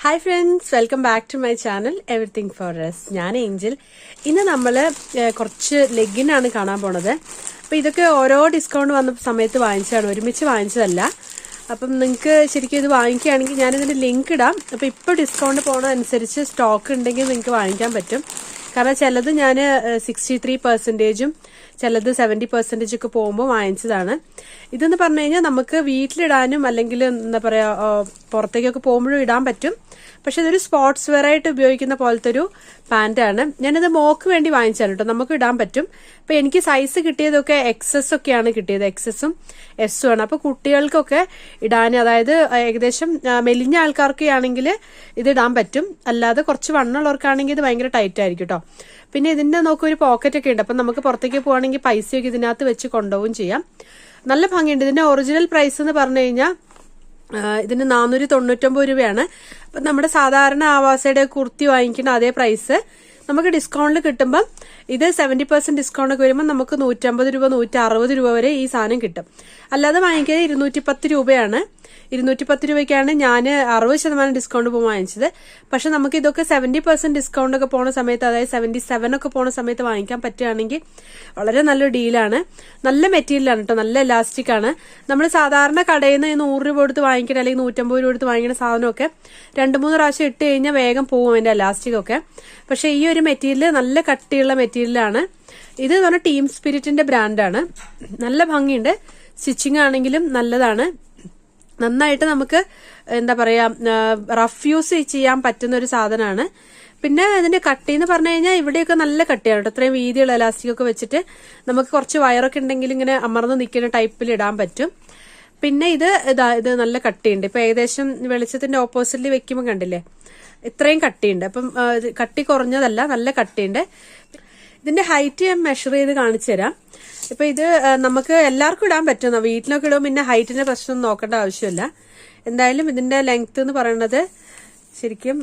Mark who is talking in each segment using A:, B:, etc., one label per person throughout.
A: Hi friends, welcome back to my channel everything for us. ഞാൻ Angel. ഇന്ന് നമ്മൾ കുറച്ച് ലെഗിനാണ് കാണാൻ പോണത്. അപ്പോൾ ഇതൊക്കെ ഓരോ ഡിസ്കൗണ്ട് വന്ന സമയത്ത് വാങ്ങിച്ചതാണ്, ഒരുമിച്ച് വാങ്ങിച്ചതല്ല. അപ്പം നിങ്ങൾക്ക് ശരിക്കും ഇത് വാങ്ങിക്കുകയാണെങ്കിൽ ഞാനിതിൻ്റെ ലിങ്ക് ഇടാം. അപ്പോൾ ഇപ്പോൾ ഡിസ്കൗണ്ട് പോണതനുസരിച്ച് സ്റ്റോക്ക് ഉണ്ടെങ്കിൽ നിങ്ങൾക്ക് വാങ്ങിക്കാൻ പറ്റും. കാരണം ചിലത് ഞാൻ 63%, ചിലത് 70% ഒക്കെ പോകുമ്പോൾ വാങ്ങിച്ചതാണ്. ഇതെന്ന് പറഞ്ഞു കഴിഞ്ഞാൽ നമുക്ക് വീട്ടിലിടാനും അല്ലെങ്കിൽ എന്താ പറയുക പുറത്തേക്കൊക്കെ പോകുമ്പോഴും ഇടാൻ പറ്റും. പക്ഷെ ഇതൊരു സ്പോർട്സ് വെയർ ആയിട്ട് ഉപയോഗിക്കുന്ന പോലത്തെ ഒരു പാൻറ്റാണ്. ഞാനിത് മോക്ക് വേണ്ടി വാങ്ങിച്ചാണ് കേട്ടോ, നമുക്ക് ഇടാൻ പറ്റും. അപ്പൊ എനിക്ക് സൈസ് കിട്ടിയതൊക്കെ XS ഒക്കെയാണ് കിട്ടിയത്, XSഉം Sഉം ആണ്. അപ്പൊ കുട്ടികൾക്കൊക്കെ ഇടാൻ, അതായത് ഏകദേശം മെലിഞ്ഞ ആൾക്കാർക്ക് ആണെങ്കിൽ ഇത് ഇടാൻ പറ്റും. അല്ലാതെ കുറച്ച് വണ്ണുള്ളവർക്കാണെങ്കിൽ ഇത് ഭയങ്കര ടൈറ്റ് ആയിരിക്കും കേട്ടോ. പിന്നെ ഇതിന്റെ നോക്കുക ഒരു പോക്കറ്റ് ഒക്കെ ഉണ്ട്. അപ്പം നമുക്ക് പുറത്തേക്ക് പോവാണെങ്കിൽ പൈസയൊക്കെ ഇതിനകത്ത് വെച്ച് കൊണ്ടുപോവുകയും ചെയ്യാം. നല്ല ഭംഗിയുണ്ട്. ഇതിന്റെ ഒറിജിനൽ പ്രൈസ് എന്ന് പറഞ്ഞു കഴിഞ്ഞാൽ ഇതിന് 499 രൂപയാണ്. അപ്പം നമ്മുടെ സാധാരണ ആവാസയുടെ കുർത്തി വാങ്ങിക്കുന്ന അതേ പ്രൈസ് നമുക്ക് ഡിസ്കൗണ്ടിൽ കിട്ടുമ്പം ഇത് 70% ഡിസ്കൗണ്ട് ഒക്കെ വരുമ്പോൾ നമുക്ക് 150 രൂപ 160 രൂപ വരെ ഈ സാധനം കിട്ടും. അല്ലാതെ വാങ്ങിക്കുന്നത് 210 രൂപയാണ്. 210 രൂപയ്ക്കാണ് ഞാൻ 60% ഡിസ്കൗണ്ട് പോകുമ്പോൾ വാങ്ങിച്ചത്. പക്ഷെ നമുക്ക് ഇതൊക്കെ 70% ഡിസ്കൗണ്ട് ഒക്കെ പോണ സമയത്ത്, അതായത് 77 ഒക്കെ പോണ സമയത്ത് വാങ്ങിക്കാൻ പറ്റുകയാണെങ്കിൽ വളരെ നല്ലൊരു ഡീലാണ്. നല്ല മെറ്റീരിയലാണ് കേട്ടോ, നല്ല ഇലാസ്റ്റിക് ആണ്. നമ്മൾ സാധാരണ കടയിൽ നിന്ന് 100 രൂപ കൊടുത്ത് വാങ്ങിക്കണം അല്ലെങ്കിൽ 150 രൂപ കൊടുത്ത് വാങ്ങിക്കുന്ന സാധനമൊക്കെ 2-3 പ്രാവശ്യം ഇട്ട് കഴിഞ്ഞാൽ വേഗം പോകും അതിന്റെ ഇലാസ്റ്റിക് ഒക്കെ. പക്ഷെ ഈ ഒരു മെറ്റീരിയൽ നല്ല കട്ടിയുള്ള മെറ്റീരിയലാണ്. ഇത് എന്ന് പറഞ്ഞാൽ ടീം സ്പിരിറ്റിന്റെ ബ്രാൻഡാണ്. നല്ല ഭംഗിയുണ്ട്. സ്റ്റിച്ചിങ് ആണെങ്കിലും നല്ലതാണ്. നന്നായിട്ട് നമുക്ക് എന്താ പറയാ റഫ് യൂസ് ചെയ്യാൻ പറ്റുന്ന ഒരു സാധനമാണ്. പിന്നെ അതിന്റെ കട്ടി എന്ന് പറഞ്ഞു കഴിഞ്ഞാൽ ഇവിടെയൊക്കെ നല്ല കട്ടിയാണ് കേട്ടോ. ഇത്രയും വീതിയുള്ള ഇലാസ്റ്റിക് ഒക്കെ വെച്ചിട്ട് നമുക്ക് കുറച്ച് വയറൊക്കെ ഉണ്ടെങ്കിൽ ഇങ്ങനെ അമർന്ന് നിൽക്കുന്ന ടൈപ്പിൽ ഇടാൻ പറ്റും. പിന്നെ ഇത് നല്ല കട്ടിയുണ്ട്. ഇപ്പൊ ഏകദേശം വെളിച്ചത്തിന്റെ ഓപ്പോസിറ്റിൽ വെക്കുമ്പോൾ കണ്ടില്ലേ ഇത്രയും കട്ടിയുണ്ട്. അപ്പം കട്ടി കുറഞ്ഞതല്ല, നല്ല കട്ടിയുണ്ട്. ഇതിന്റെ ഹൈറ്റ് ഞാൻ മെഷർ ചെയ്ത് കാണിച്ചു തരാം. ഇപ്പൊ ഇത് നമുക്ക് എല്ലാവർക്കും ഇടാൻ പറ്റുന്ന, വീട്ടിലൊക്കെ ഇടും. പിന്നെ ഹൈറ്റിന്റെ പ്രശ്നം നോക്കേണ്ട ആവശ്യമില്ല. എന്തായാലും ഇതിന്റെ ലെങ്ത് എന്ന് പറയുന്നത് ശരിക്കും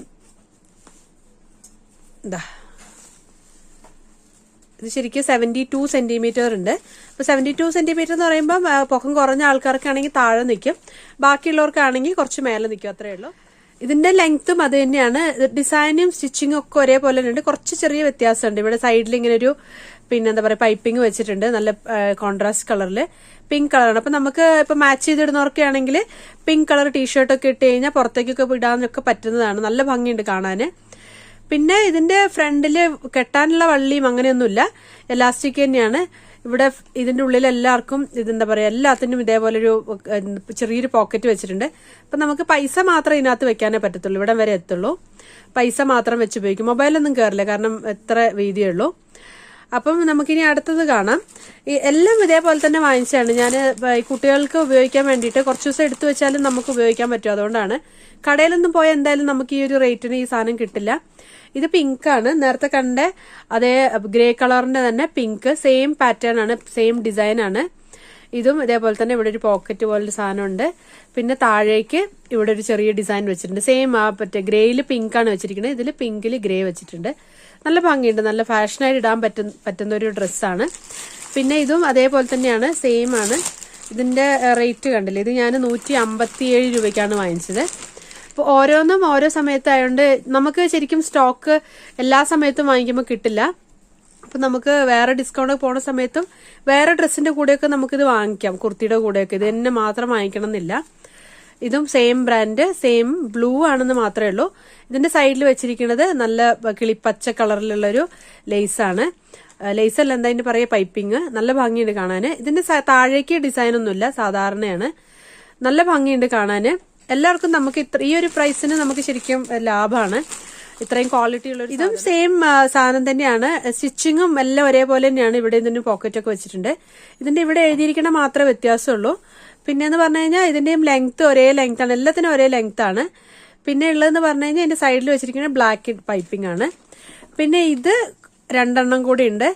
A: ഇത് ശരിക്കും 72 സെന്റിമീറ്റർ ഉണ്ട്. അപ്പൊ 72 സെന്റിമീറ്റർ എന്ന് പറയുമ്പോൾ പൊക്കം കുറഞ്ഞ ആൾക്കാർക്കാണെങ്കിൽ താഴെ നിൽക്കും, ബാക്കിയുള്ളവർക്കാണെങ്കിൽ കുറച്ച് മേലെ നിൽക്കും, അത്രേ ഉള്ളൂ. ഇതിന്റെ ലെങ്ത്തും അത് തന്നെയാണ്. ഡിസൈനും സ്റ്റിച്ചിങ്ങും ഒക്കെ ഒരേപോലെ ഉണ്ട്. കുറച്ച് ചെറിയ വ്യത്യാസമുണ്ട്. ഇവിടെ സൈഡിൽ ഇങ്ങനെ ഒരു എന്താ പറയുക പൈപ്പിംഗ് വെച്ചിട്ടുണ്ട്, നല്ല കോൺട്രാസ്റ്റ് കളറിൽ പിങ്ക് കളറാണ്. അപ്പൊ നമുക്ക് ഇപ്പൊ മാച്ച് ചെയ്തിടുന്നവർക്ക് ആണെങ്കിൽ പിങ്ക് കളർ ടീഷർട്ടൊക്കെ ഇട്ട് കഴിഞ്ഞാൽ പുറത്തേക്കൊക്കെ ഇടാനൊക്കെ പറ്റുന്നതാണ്. നല്ല ഭംഗിയുണ്ട് കാണാന്. പിന്നെ ഇതിന്റെ ഫ്രണ്ടില് കെട്ടാനുള്ള വള്ളിയും അങ്ങനെയൊന്നുമില്ല, എലാസ്റ്റിക് തന്നെയാണ്. ഇവിടെ ഇതിന്റെ ഉള്ളിൽ എല്ലാവർക്കും ഇതെന്താ പറയാ എല്ലാത്തിനും ഇതേപോലെ ഒരു ചെറിയൊരു പോക്കറ്റ് വെച്ചിട്ടുണ്ട്. അപ്പൊ നമുക്ക് പൈസ മാത്രം ഇതിനകത്ത് വെക്കാനേ പറ്റത്തുള്ളൂ, ഇവിടെ വരെ എത്തുള്ളൂ. പൈസ മാത്രം വെച്ച് ഉപയോഗിക്കും, മൊബൈലൊന്നും കയറില്ല, കാരണം എത്ര വീതിയേ ഉള്ളൂ. അപ്പം നമുക്കിനി അടുത്തത് കാണാം. എല്ലാം ഇതേപോലെ തന്നെ വാങ്ങിച്ചാണ് ഞാൻ. കുട്ടികൾക്ക് ഉപയോഗിക്കാൻ വേണ്ടിയിട്ട് കുറച്ച് ദിവസം എടുത്തു വെച്ചാലും നമുക്ക് ഉപയോഗിക്കാൻ പറ്റും. അതുകൊണ്ടാണ് കടയിലൊന്നും പോയാൽ എന്തായാലും നമുക്ക് ഈ ഒരു റേറ്റിന് ഈ സാധനം കിട്ടില്ല. ഇത് പിങ്ക് ആണ്, നേരത്തെ കണ്ട അതേ ഗ്രേ കളറിന്റെ തന്നെ പിങ്ക്, സെയിം പാറ്റേൺ ആണ്, സെയിം ഡിസൈൻ ആണ്. ഇതും ഇതേപോലെ തന്നെ ഇവിടെ ഒരു പോക്കറ്റ് പോലൊരു സാധനം ഉണ്ട്. പിന്നെ താഴേക്ക് ഇവിടെ ഒരു ചെറിയ ഡിസൈൻ വെച്ചിട്ടുണ്ട്. സെയിം മറ്റേ ഗ്രേയിൽ പിങ്ക് ആണ് വെച്ചിരിക്കുന്നത്, ഇതിൽ പിങ്കിൽ ഗ്രേ വെച്ചിട്ടുണ്ട്. നല്ല ഭംഗിയുണ്ട്, നല്ല ഫാഷനായിട്ട് ഇടാൻ പറ്റുന്ന ഒരു ഡ്രസ്സാണ്. പിന്നെ ഇതും അതേപോലെ തന്നെയാണ്, സെയിം ആണ്. ഇതിന്റെ റേറ്റ് കണ്ടില്ലേ, ഇത് ഞാൻ 157 രൂപയ്ക്കാണ് വാങ്ങിച്ചത്. അപ്പോൾ ഓരോന്നും ഓരോ സമയത്തായതുകൊണ്ട് നമുക്ക് ശരിക്കും സ്റ്റോക്ക് എല്ലാ സമയത്തും വാങ്ങിക്കുമ്പോൾ കിട്ടില്ല. അപ്പം നമുക്ക് വേറെ ഡിസ്കൗണ്ട് പോണ സമയത്തും വേറെ ഡ്രസ്സിന്റെ കൂടെയൊക്കെ നമുക്കിത് വാങ്ങിക്കാം, കുർത്തിയുടെ കൂടെയൊക്കെ. ഇത് തന്നെ മാത്രം വാങ്ങിക്കണം എന്നില്ല. ഇതും സെയിം ബ്രാൻഡ്, സെയിം ബ്ലൂ ആണെന്ന് മാത്രമേ ഉള്ളൂ. ഇതിന്റെ സൈഡിൽ വെച്ചിരിക്കുന്നത് നല്ല കിളിപ്പച്ച കളറിലുള്ള ഒരു ലേസാണ്. ലേസ് അല്ല, എന്താ ഇതിന്റെ പറയുക, പൈപ്പിംഗ്. നല്ല ഭംഗിയുണ്ട് കാണാന്. ഇതിന്റെ താഴേക്ക് ഡിസൈൻ ഒന്നുമില്ല, സാധാരണയാണ്. നല്ല ഭംഗിയുണ്ട് കാണാന്. എല്ലാവർക്കും നമുക്ക് ഈ ഒരു പ്രൈസിന് നമുക്ക് ശരിക്കും ലാഭമാണ്, ഇത്രയും ക്വാളിറ്റി ഉള്ള. ഇതും സെയിം സാധനം തന്നെയാണ്, സ്റ്റിച്ചിങ്ങും എല്ലാം ഒരേപോലെ തന്നെയാണ്. ഇവിടെ ഇതിന്റെ പോക്കറ്റ് ഒക്കെ വെച്ചിട്ടുണ്ട്. ഇതിന്റെ ഇവിടെ എഴുതിയിരിക്കണ മാത്രമേ വ്യത്യാസമുള്ളൂ. പിന്നെ എന്ന് പറഞ്ഞു കഴിഞ്ഞാൽ ഇതിന്റെയും ലെങ്ത് ഒരേ ലെങ്ത് ആണ്, എല്ലാത്തിനും ഒരേ ലെങ്ത് ആണ്. പിന്നെ ഉള്ളതെന്ന് പറഞ്ഞു കഴിഞ്ഞാൽ ഇതിന്റെ സൈഡിൽ വെച്ചിരിക്കുന്ന ബ്ലാക്ക് പൈപ്പിംഗ് ആണ്. പിന്നെ ഇത് 2 കൂടി ഉണ്ട്.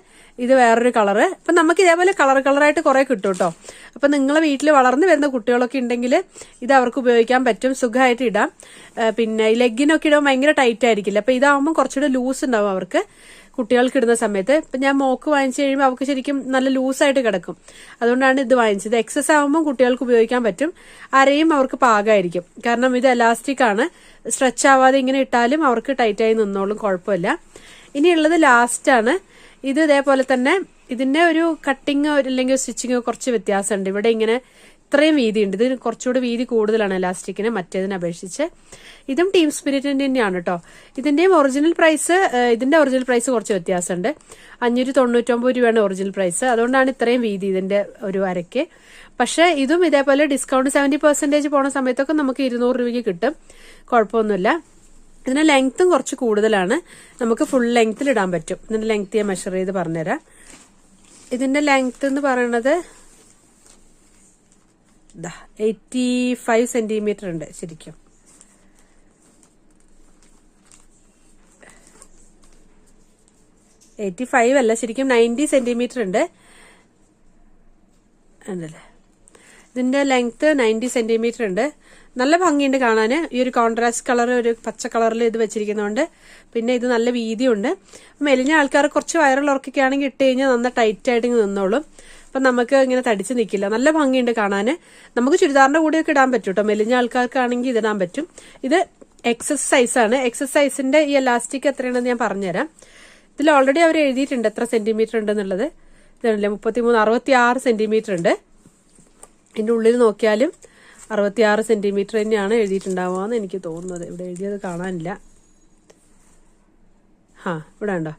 A: ഇത് വേറൊരു കളറ്. അപ്പൊ നമുക്ക് ഇതേപോലെ കളറായിട്ട് കുറെ കിട്ടും കേട്ടോ. അപ്പൊ നിങ്ങളെ വീട്ടിൽ വളർന്നു വരുന്ന കുട്ടികളൊക്കെ ഉണ്ടെങ്കിൽ ഇത് അവർക്ക് ഉപയോഗിക്കാൻ പറ്റും, സുഖമായിട്ട് ഇടാം. പിന്നെ ഈ ലെഗിനൊക്കെ ഇടാൻ ഭയങ്കര ടൈറ്റ് ആയിരിക്കില്ല. അപ്പൊ ഇതാവുമ്പോൾ കുറച്ചുകൂടെ ലൂസ് ഉണ്ടാവും അവർക്ക്. കുട്ടികൾക്ക് ഇടുന്ന സമയത്ത്. ഇപ്പൊ ഞാൻ മോക്ക് വാങ്ങിച്ചു കഴിയുമ്പോൾ അവർക്ക് ശരിക്കും നല്ല ലൂസായിട്ട് കിടക്കും. അതുകൊണ്ടാണ് ഇത് വാങ്ങിച്ചത്. എക്സസ് ആകുമ്പോൾ കുട്ടികൾക്ക് ഉപയോഗിക്കാൻ പറ്റും, അരയും അവർക്ക് പാകമായിരിക്കും. കാരണം ഇത് എലാസ്റ്റിക് ആണ്, സ്ട്രെച്ച് ആവാതെ ഇങ്ങനെ ഇട്ടാലും അവർക്ക് ടൈറ്റായി നിന്നോളും, കുഴപ്പമില്ല. ഇനിയുള്ളത് ലാസ്റ്റ് ആണ്. ഇത് ഇതേപോലെ തന്നെ ഇതിന്റെ ഒരു കട്ടിങ് അല്ലെങ്കിൽ സ്റ്റിച്ചിങ് കുറച്ച് വ്യത്യാസമുണ്ട്. ഇവിടെ ഇങ്ങനെ ഇത്രയും വീതിയുണ്ട്, ഇത് കുറച്ചുകൂടി വീതി കൂടുതലാണ് എലാസ്റ്റിക്കിന് മറ്റേതിനെ അപേക്ഷിച്ച്. ഇതും ടീം സ്പിരിറ്റിന്റെ തന്നെയാണ് കേട്ടോ. ഇതിന്റെ ഒറിജിനൽ പ്രൈസ് കുറച്ച് വ്യത്യാസമുണ്ട്. 599 രൂപയാണ് ഒറിജിനൽ പ്രൈസ്. അതുകൊണ്ടാണ് ഇത്രയും വീതി ഇതിന്റെ ഒരു അരയ്ക്ക്. പക്ഷെ ഇതും ഇതേപോലെ ഡിസ്കൗണ്ട് 70% പോണ സമയത്തൊക്കെ നമുക്ക് 200 രൂപയ്ക്ക് കിട്ടും, കുഴപ്പമൊന്നുമില്ല. ഇതിന്റെ ലെങ്ത്തും കുറച്ച് കൂടുതലാണ്, നമുക്ക് ഫുൾ ലെങ്ത്തിൽ ഇടാൻ പറ്റും. ഇതിന്റെ ലെങ്ത് ഞാൻ മെഷർ ചെയ്ത് പറഞ്ഞുതരാം. ഇതിന്റെ ലെങ്ത് എന്ന് പറയുന്നത് 85 സെന്റിമീറ്റർ ഉണ്ട് ശരിക്കും. അല്ല, ശരിക്കും 90 സെന്റിമീറ്റർ ഉണ്ട്. ഉണ്ടല്ലേ, ഇതിന്റെ ലെങ്ത് 90 സെന്റിമീറ്റർ ഉണ്ട്. നല്ല ഭംഗിയുണ്ട് കാണാൻ. ഈ ഒരു കോൺട്രാസ്റ്റ് കളർ, ഒരു പച്ച കളറിൽ ഇത് വെച്ചിരിക്കുന്നതുകൊണ്ട്. പിന്നെ ഇത് നല്ല വീതിയുണ്ട്. മെലിഞ്ഞ ആൾക്കാർ, കുറച്ച് വയറുള്ളവർക്കൊക്കെ ആണെങ്കിൽ ഇട്ട് കഴിഞ്ഞാൽ നന്ന ടൈറ്റ് ആയിട്ട് നിന്നോളും. അപ്പൊ നമുക്ക് ഇങ്ങനെ തടിച്ച് നിൽക്കില്ല. നല്ല ഭംഗിയുണ്ട് കാണാൻ. നമുക്ക് ചുരിദാറിന്റെ കൂടെയൊക്കെ ഇടാൻ പറ്റും കേട്ടോ. മെലിഞ്ഞ ആൾക്കാർക്കാണെങ്കിൽ ഇതിടാൻ പറ്റും. ഇത് എക്സസ് സൈസാണ്. എക്സസ് സൈസിന്റെ ഈ എലാസ്റ്റിക് എത്രയാണെന്ന് ഞാൻ പറഞ്ഞുതരാം. ഇതിൽ ഓൾറെഡി അവർ എഴുതിയിട്ടുണ്ട് എത്ര സെന്റിമീറ്റർ ഉണ്ടെന്നുള്ളത്. ഇതാണല്ലേ 66 സെന്റിമീറ്റർ ഉണ്ട്. ഇതിന്റെ ഉള്ളിൽ നോക്കിയാലും 66 സെന്റിമീറ്റർ തന്നെയാണ് എഴുതിയിട്ടുണ്ടാവുകയെന്ന് എനിക്ക് തോന്നുന്നത്. ഇവിടെ എഴുതിയത് കാണാനില്ല. ഇവിടെ ഉണ്ടോ,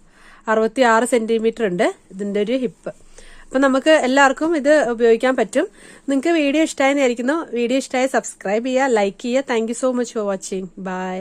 A: 66 സെന്റിമീറ്റർ ഉണ്ട് ഇതിന്റെ ഒരു ഹിപ്പ്. അപ്പൊ നമുക്ക് എല്ലാവർക്കും ഇത് ഉപയോഗിക്കാൻ പറ്റും. നിങ്ങൾക്ക് വീഡിയോ ഇഷ്ടമായെന്നായിരിക്കുന്നു. വീഡിയോ ഇഷ്ടമായി സബ്സ്ക്രൈബ് ചെയ്യുക, ലൈക്ക് ചെയ്യുക. Thank you so much for watching. By.